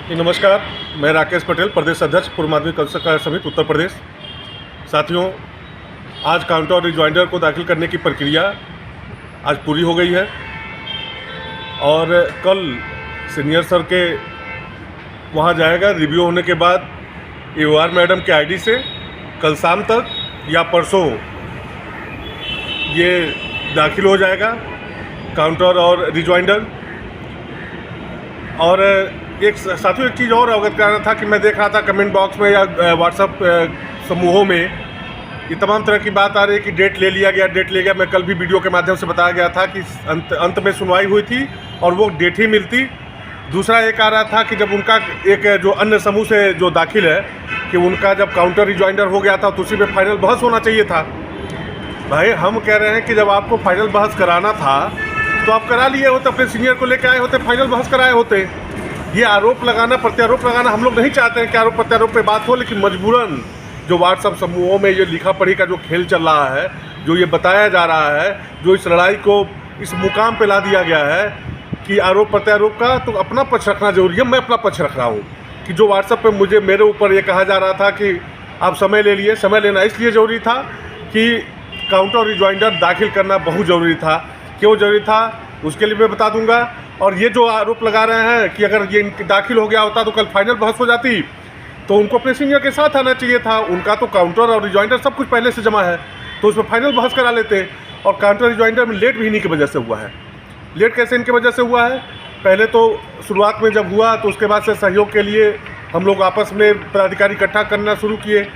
जी नमस्कार, मैं राकेश पटेल, प्रदेश अध्यक्ष पूर्व माध्यमिक कौशल समिति उत्तर प्रदेश। साथियों, आज काउंटर और रिजॉइंडर को दाखिल करने की प्रक्रिया आज पूरी हो गई है और कल सीनियर सर के वहाँ जाएगा। रिव्यू होने के बाद AOR मैडम के ID से कल शाम तक या परसों ये दाखिल हो जाएगा काउंटर और रिजॉइंडर। और एक साथियों, एक चीज़ और अवगत कराना था कि मैं देख रहा था कमेंट बॉक्स में या व्हाट्सएप समूहों में ये तमाम तरह की बात आ रही है कि डेट ले लिया गया। मैं कल भी वीडियो के माध्यम से बताया गया था कि अंत में सुनवाई हुई थी और वो डेट ही मिलती। दूसरा एक आ रहा था कि जब उनका एक जो अन्य समूह से जो दाखिल है कि उनका जब काउंटर रिजॉइंडर हो गया था तो उसी पर फाइनल बहस होना चाहिए था। भाई, हम कह रहे हैं कि जब आपको फाइनल बहस कराना था तो आप करा लिए होते, अपने सीनियर को लेकर आए होते, फाइनल बहस कराए होते। ये आरोप लगाना, प्रत्यारोप लगाना, हम लोग नहीं चाहते हैं कि आरोप प्रत्यारोप पे बात हो, लेकिन मजबूरन जो व्हाट्सएप समूहों में ये लिखा पढ़ी का जो खेल चल रहा है, जो ये बताया जा रहा है, जो इस लड़ाई को इस मुकाम पे ला दिया गया है कि आरोप प्रत्यारोप का, तो अपना पक्ष रखना जरूरी है। मैं अपना पक्ष रख रहा हूँ कि जो व्हाट्सएप पे मेरे ऊपर ये कहा जा रहा था कि आप समय ले लिए, समय लेना इसलिए ज़रूरी था कि काउंटर और रिजॉइंडर दाखिल करना बहुत ज़रूरी था। क्यों ज़रूरी था उसके लिए मैं बता दूंगा। और ये जो आरोप लगा रहे हैं कि अगर ये दाखिल हो गया होता तो कल फाइनल बहस हो जाती, तो उनको अपने सीनियर के साथ आना चाहिए था। उनका तो काउंटर और रिजॉइंडर सब कुछ पहले से जमा है, तो उसमें फाइनल बहस करा लेते। और काउंटर रिजॉइंडर में लेट भी इन्हीं की वजह से हुआ है। लेट कैसे इनकी वजह से हुआ है? पहले तो शुरुआत में जब हुआ तो उसके बाद से सहयोग के लिए हम लोग आपस में पदाधिकारी इकट्ठा करना शुरू किए,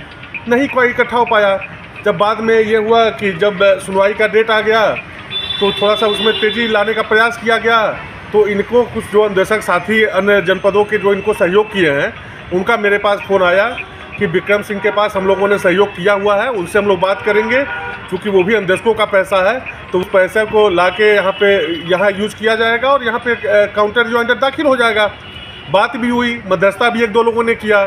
नहीं कोई इकट्ठा हो पाया। जब बाद में ये हुआ कि जब सुनवाई का डेट आ गया तो थोड़ा सा उसमें तेज़ी लाने का प्रयास किया गया, तो इनको कुछ जो अन्वेषक साथी अन्य जनपदों के जो इनको सहयोग किए हैं, उनका मेरे पास फ़ोन आया कि विक्रम सिंह के पास हम लोगों ने सहयोग किया हुआ है, उनसे हम लोग बात करेंगे, क्योंकि वो भी अन्वेषकों का पैसा है, तो उस पैसे को ला के यहाँ यूज़ किया जाएगा और यहाँ पे काउंटर रिजॉइंडर दाखिल हो जाएगा। बात भी हुई, मध्यस्थता भी 1-2 लोगों ने किया,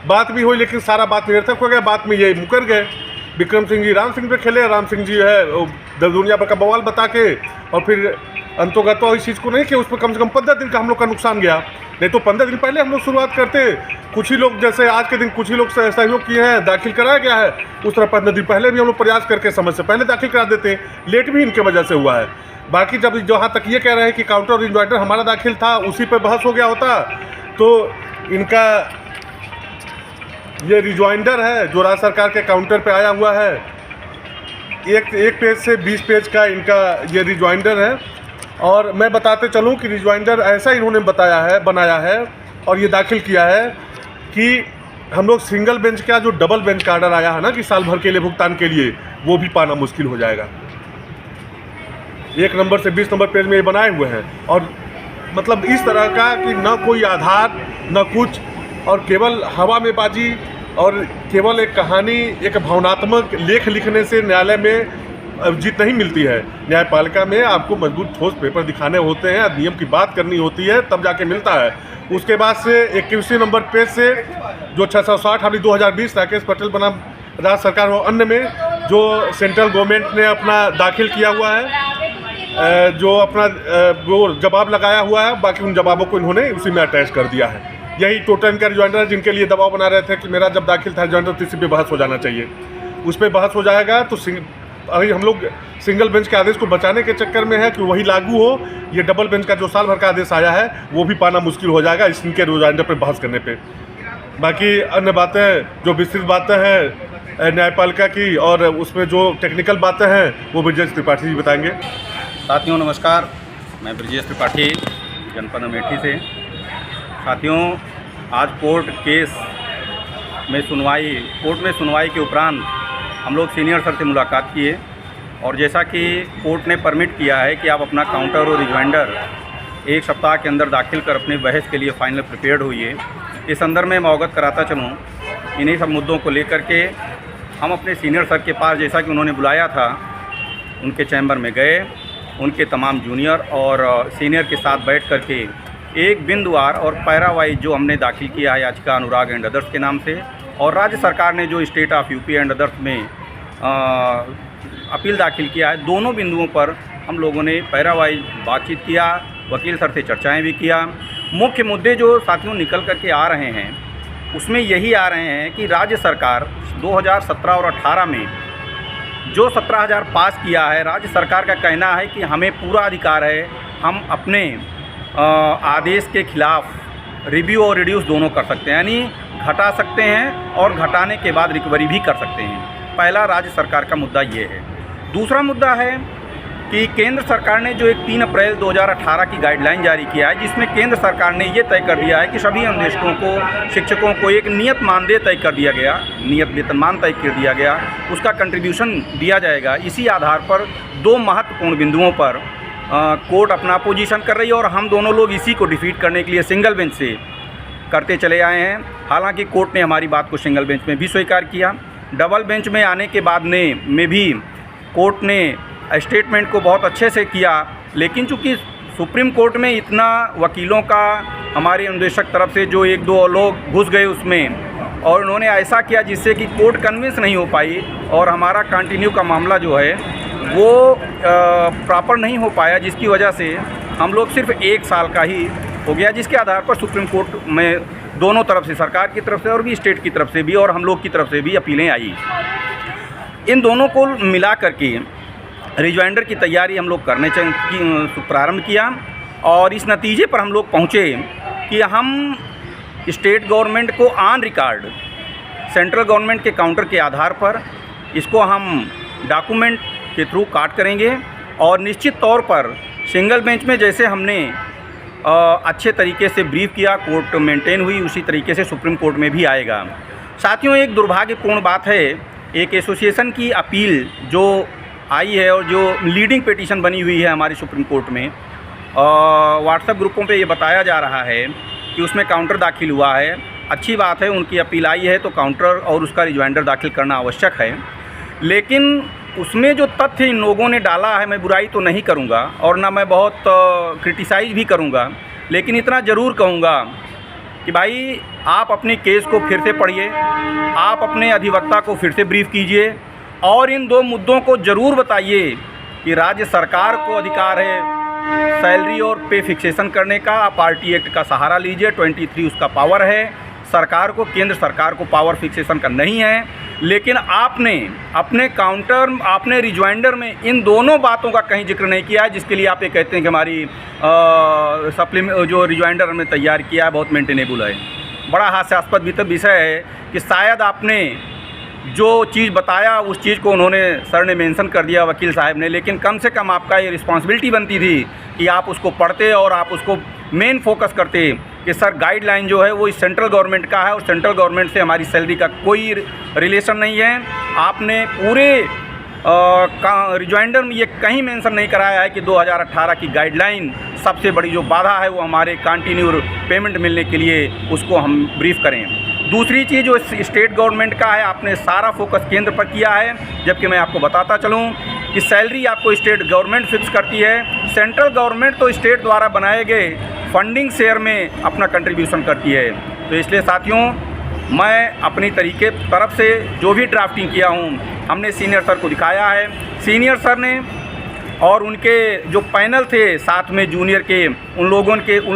बात भी हुई, लेकिन सारा बात निरर्थक हो गया। बात में ये मुकर गए। विक्रम सिंह जी राम सिंह पे खेले, राम सिंह जी है दुनिया भर का बवाल बता के, और फिर अंतोगत तो इस चीज़ को नहीं कि उस पर कम से कम 15 दिन का हम लोग का नुकसान गया। नहीं तो 15 दिन पहले हम लोग शुरुआत करते। कुछ ही लोग, जैसे आज के दिन कुछ ही लोग सहयोग किए हैं, दाखिल कराया गया है, उस तरह 15 दिन पहले भी हम लोग प्रयास करके समय से पहले दाखिल करा देते। लेट भी इनके वजह से हुआ है। बाकी जब जहाँ तक ये कह रहे हैं कि काउंटर और रिजॉइंडर हमारा दाखिल था, उसी पर बहस हो गया होता, तो इनका ये रिजॉइंडर है जो राज्य सरकार के काउंटर पे आया हुआ है, एक पेज से 20 पेज का इनका ये रिजॉइंडर है। और मैं बताते चलूँ कि रिजॉइंडर ऐसा इन्होंने बनाया है और ये दाखिल किया है कि हम लोग सिंगल बेंच का जो डबल बेंच का आर्डर आया है ना कि साल भर के लिए भुगतान के लिए, वो भी पाना मुश्किल हो जाएगा। 1 नंबर से 20 नंबर पेज में ये बनाए हुए हैं, और मतलब इस तरह का कि न कोई आधार न कुछ, और केवल हवा में बाजी, और केवल एक कहानी, एक भावनात्मक लेख लिखने से न्यायालय में जीत नहीं मिलती है। न्यायपालिका में आपको मजबूत ठोस पेपर दिखाने होते हैं, नियम की बात करनी होती है, तब जाके मिलता है। उसके बाद से 21 नंबर पेज से जो 660 अभी 2020 राकेश पटेल बनाम राज्य सरकार और अन्य में जो सेंट्रल गवर्नमेंट ने अपना दाखिल किया हुआ है, जो अपना वो जवाब लगाया हुआ है, बाकी उन जवाबों को इन्होंने उसी में अटैच कर दिया है। यही टोटल इनका रिजॉइंडर, जिनके लिए दबाव बना रहे थे कि मेरा जब दाखिल था रिजॉइंडर तो इसी पे बहस हो जाना चाहिए, उस पर बहस हो जाएगा। तो अभी हम लोग सिंगल बेंच के आदेश को बचाने के चक्कर में है कि वही लागू हो। ये डबल बेंच का जो साल भर का आदेश आया है वो भी पाना मुश्किल हो जाएगा इनके रिजॉइंडर पर बहस करने पे। बाकी अन्य बातें, जो विस्तृत बातें हैं न्यायपालिका की, और उसमें जो टेक्निकल बातें हैं वो ब्रजेश त्रिपाठी जी बताएंगे। साथियों नमस्कार, मैं ब्रजेश त्रिपाठी, जनपद अमेठी से। साथियों, आज कोर्ट में सुनवाई के उपरांत हम लोग सीनियर सर से मुलाकात किए, और जैसा कि कोर्ट ने परमिट किया है कि आप अपना काउंटर और रिजॉइंडर 1 सप्ताह के अंदर दाखिल कर अपने बहस के लिए फाइनल प्रिपेयर्ड होइए। इस संदर्भ में मैं अवगत कराता चलूँ, इन्हीं सब मुद्दों को लेकर के हम अपने सीनियर सर के पास, जैसा कि उन्होंने बुलाया था, उनके चैम्बर में गए। उनके तमाम जूनियर और सीनियर के साथ बैठ कर के एक बिंदुवार और पैरा वाइज जो हमने दाखिल किया है याचिका अनुराग एंड अदर्स के नाम से, और राज्य सरकार ने जो state of UP and others में अपील दाखिल किया है, दोनों बिंदुओं पर हम लोगों ने पैरा वाइज बातचीत किया, वकील सर से चर्चाएं भी किया, मुख्य मुद्दे जो साथियों निकल कर के आ रहे हैं उसमें यही आ रहे हैं कि राज्य सरकार 2017 और 18 में जो 17,000 पास किया है, राज्य सरकार का कहना है कि हमें पूरा अधिकार है, हम अपने आदेश के खिलाफ रिव्यू और रिड्यूस दोनों कर सकते हैं, यानी घटा सकते हैं और घटाने के बाद रिकवरी भी कर सकते हैं। पहला राज्य सरकार का मुद्दा ये है। दूसरा मुद्दा है कि केंद्र सरकार ने जो एक 3 अप्रैल 2018 की गाइडलाइन जारी किया है, जिसमें केंद्र सरकार ने ये तय कर दिया है कि सभी अन्वेषकों को, शिक्षकों को एक नियत मानदेय तय कर दिया गया, नियत वेतनमान तय कर दिया गया, उसका कंट्रीब्यूशन दिया जाएगा। इसी आधार पर 2 महत्वपूर्ण बिंदुओं पर कोर्ट अपना पोजीशन कर रही है और हम दोनों लोग इसी को डिफीट करने के लिए सिंगल बेंच से करते चले आए हैं। हालांकि कोर्ट ने हमारी बात को सिंगल बेंच में भी स्वीकार किया। डबल बेंच में आने के बाद में भी कोर्ट ने स्टेटमेंट को बहुत अच्छे से किया, लेकिन चूंकि सुप्रीम कोर्ट में इतना वकीलों का हमारे अन्वेषक तरफ से जो 1-2 लोग घुस गए उसमें, और उन्होंने ऐसा किया जिससे कि कोर्ट कन्विंस नहीं हो पाई और हमारा कंटिन्यू का मामला जो है वो प्रॉपर नहीं हो पाया, जिसकी वजह से हम लोग सिर्फ 1 साल का ही हो गया, जिसके आधार पर सुप्रीम कोर्ट में दोनों तरफ से, सरकार की तरफ से और भी स्टेट की तरफ से भी और हम लोग की तरफ से भी अपीलें आई। इन दोनों को मिला करके रिजॉइंडर की तैयारी हम लोग करने प्रारंभ किया और इस नतीजे पर हम लोग पहुँचे कि हम स्टेट गवर्नमेंट को ऑन रिकॉर्ड सेंट्रल गवर्नमेंट के काउंटर के आधार पर इसको हम डॉक्यूमेंट के थ्रू काट करेंगे और निश्चित तौर पर सिंगल बेंच में जैसे हमने अच्छे तरीके से ब्रीफ किया, कोर्ट मेंटेन हुई, उसी तरीके से सुप्रीम कोर्ट में भी आएगा। साथियों, एक दुर्भाग्यपूर्ण बात है, एक एसोसिएशन की अपील जो आई है और जो लीडिंग पिटीशन बनी हुई है हमारी सुप्रीम कोर्ट में, व्हाट्सएप ग्रुपों पे ये बताया जा रहा है कि उसमें काउंटर दाखिल हुआ है। अच्छी बात है, उनकी अपील आई है तो काउंटर और उसका रिजॉइंडर दाखिल करना आवश्यक है, लेकिन उसमें जो तथ्य इन लोगों ने डाला है, मैं बुराई तो नहीं करूंगा और ना मैं बहुत क्रिटिसाइज भी करूंगा, लेकिन इतना ज़रूर कहूंगा कि भाई आप अपनी केस को फिर से पढ़िए, आप अपने अधिवक्ता को फिर से ब्रीफ कीजिए और इन 2 मुद्दों को ज़रूर बताइए कि राज्य सरकार को अधिकार है सैलरी और पे फिक्सेशन करने का, आप पार्टी एक्ट का सहारा लीजिए, 23 उसका पावर है, सरकार को, केंद्र सरकार को पावर फिक्सेशन का नहीं है, लेकिन आपने अपने काउंटर, आपने रिजॉइंडर में इन दोनों बातों का कहीं जिक्र नहीं किया है, जिसके लिए आप ये कहते हैं कि हमारी जो रिजॉइंडर हमने तैयार किया है बहुत मेंटेनेबल है। बड़ा हास्यास्पद विषय है कि शायद आपने जो चीज़ बताया उस चीज़ को उन्होंने, सर ने मेंशन कर दिया, वकील साहब ने, लेकिन कम से कम आपका ये रिस्पॉन्सिबिलिटी बनती थी कि आप उसको पढ़ते और आप उसको मेन फोकस करते कि सर गाइडलाइन जो है वो इस सेंट्रल गवर्नमेंट का है और सेंट्रल गवर्नमेंट से हमारी सैलरी का कोई रिलेशन नहीं है। आपने पूरे रिजॉइंडर में ये कहीं मेंशन नहीं कराया है कि 2018 की गाइडलाइन सबसे बड़ी जो बाधा है वो हमारे कंटिन्यू पेमेंट मिलने के लिए उसको हम ब्रीफ करें। दूसरी चीज़ जो स्टेट गवर्नमेंट का है, आपने सारा फोकस केंद्र पर किया है, जबकि मैं आपको बताता चलूं कि सैलरी आपको स्टेट गवर्नमेंट फिक्स करती है, सेंट्रल गवर्नमेंट तो स्टेट द्वारा बनाए गए फंडिंग शेयर में अपना कंट्रीब्यूशन करती है। तो इसलिए साथियों, मैं अपनी तरीके तरफ से जो भी ड्राफ्टिंग किया हूँ हमने सीनियर सर को दिखाया है। सीनियर सर ने और उनके जो पैनल थे साथ में जूनियर के, उन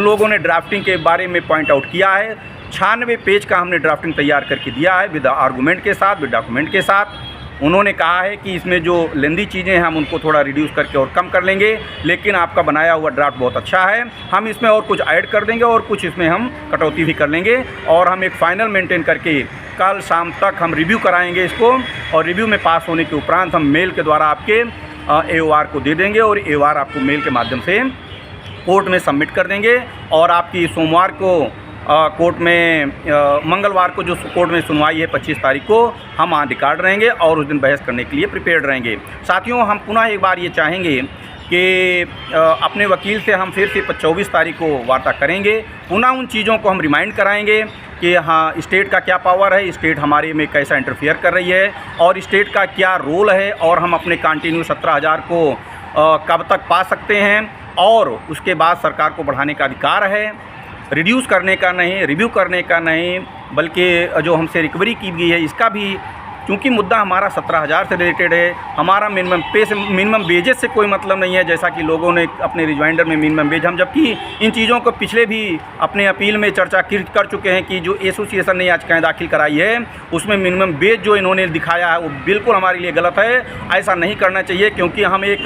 लोगों ने ड्राफ्टिंग के बारे में पॉइंट आउट किया है। 96 पेज का हमने ड्राफ्टिंग तैयार करके दिया है विद आर्गूमेंट के साथ, विद डॉक्यूमेंट के साथ। उन्होंने कहा है कि इसमें जो लेंदी चीज़ें हैं हम उनको थोड़ा रिड्यूस करके और कम कर लेंगे, लेकिन आपका बनाया हुआ ड्राफ्ट बहुत अच्छा है, हम इसमें और कुछ ऐड कर देंगे और कुछ इसमें हम कटौती भी कर लेंगे और हम एक फ़ाइनल मेंटेन करके कल शाम तक हम रिव्यू कराएंगे इसको, और रिव्यू में पास होने के उपरांत हम मेल के द्वारा आपके AOR को दे देंगे और AOR आपको मेल के माध्यम से कोर्ट में सबमिट कर देंगे और आपकी सोमवार को कोर्ट में, मंगलवार को जो कोर्ट में सुनवाई है 25 तारीख को, हम ऑन रिकॉर्ड रहेंगे और उस दिन बहस करने के लिए प्रिपेयर्ड रहेंगे। साथियों, हम पुनः एक बार ये चाहेंगे कि अपने वकील से हम फिर से 24 तारीख को वार्ता करेंगे, पुनः उन चीज़ों को हम रिमाइंड कराएंगे कि हाँ, स्टेट का क्या पावर है, स्टेट हमारे में कैसा इंटरफेयर कर रही है और स्टेट का क्या रोल है और हम अपने कंटिन्यू 17,000 को कब तक पा सकते हैं, और उसके बाद सरकार को बढ़ाने का अधिकार है, रिड्यूस करने का नहीं, रिव्यू करने का नहीं, बल्कि जो हमसे रिकवरी की गई है इसका भी क्योंकि मुद्दा हमारा 17,000 से रिलेटेड है। हमारा मिनिमम पे से, मिनिमम वेजेस से कोई मतलब नहीं है, जैसा कि लोगों ने अपने रिजवाइंडर में मिनिमम वेज, हम जबकि इन चीज़ों को पिछले भी अपने अपील में चर्चा कर चुके हैं कि जो एसोसिएशन ने याचिकाएँ दाखिल कराई है उसमें मिनिमम वेज जो इन्होंने दिखाया है वो बिल्कुल हमारे लिए गलत है। ऐसा नहीं करना चाहिए, क्योंकि हम एक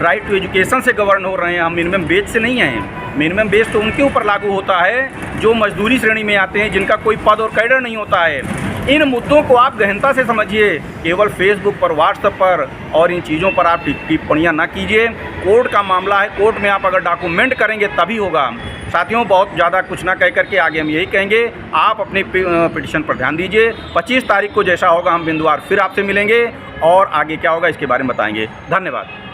राइट टू एजुकेशन से गवर्न हो रहे हैं, हम मिनिमम वेज से नहीं हैं। मिनिमम वेज तो उनके ऊपर लागू होता है जो मजदूरी श्रेणी में आते हैं, जिनका कोई पद और कैडर नहीं होता है। इन मुद्दों को आप गहनता से समझिए, केवल फेसबुक पर, व्हाट्सएप पर और इन चीज़ों पर आप टिप्पणियाँ ना कीजिए। कोर्ट का मामला है, कोर्ट में आप अगर डॉक्यूमेंट करेंगे तभी होगा। साथियों, बहुत ज़्यादा कुछ ना कह करके आगे हम यही कहेंगे, आप अपने पिटिशन पर ध्यान दीजिए। 25 तारीख को जैसा होगा हम बिंदुवार फिर आपसे मिलेंगे और आगे क्या होगा इसके बारे में बताएंगे। धन्यवाद।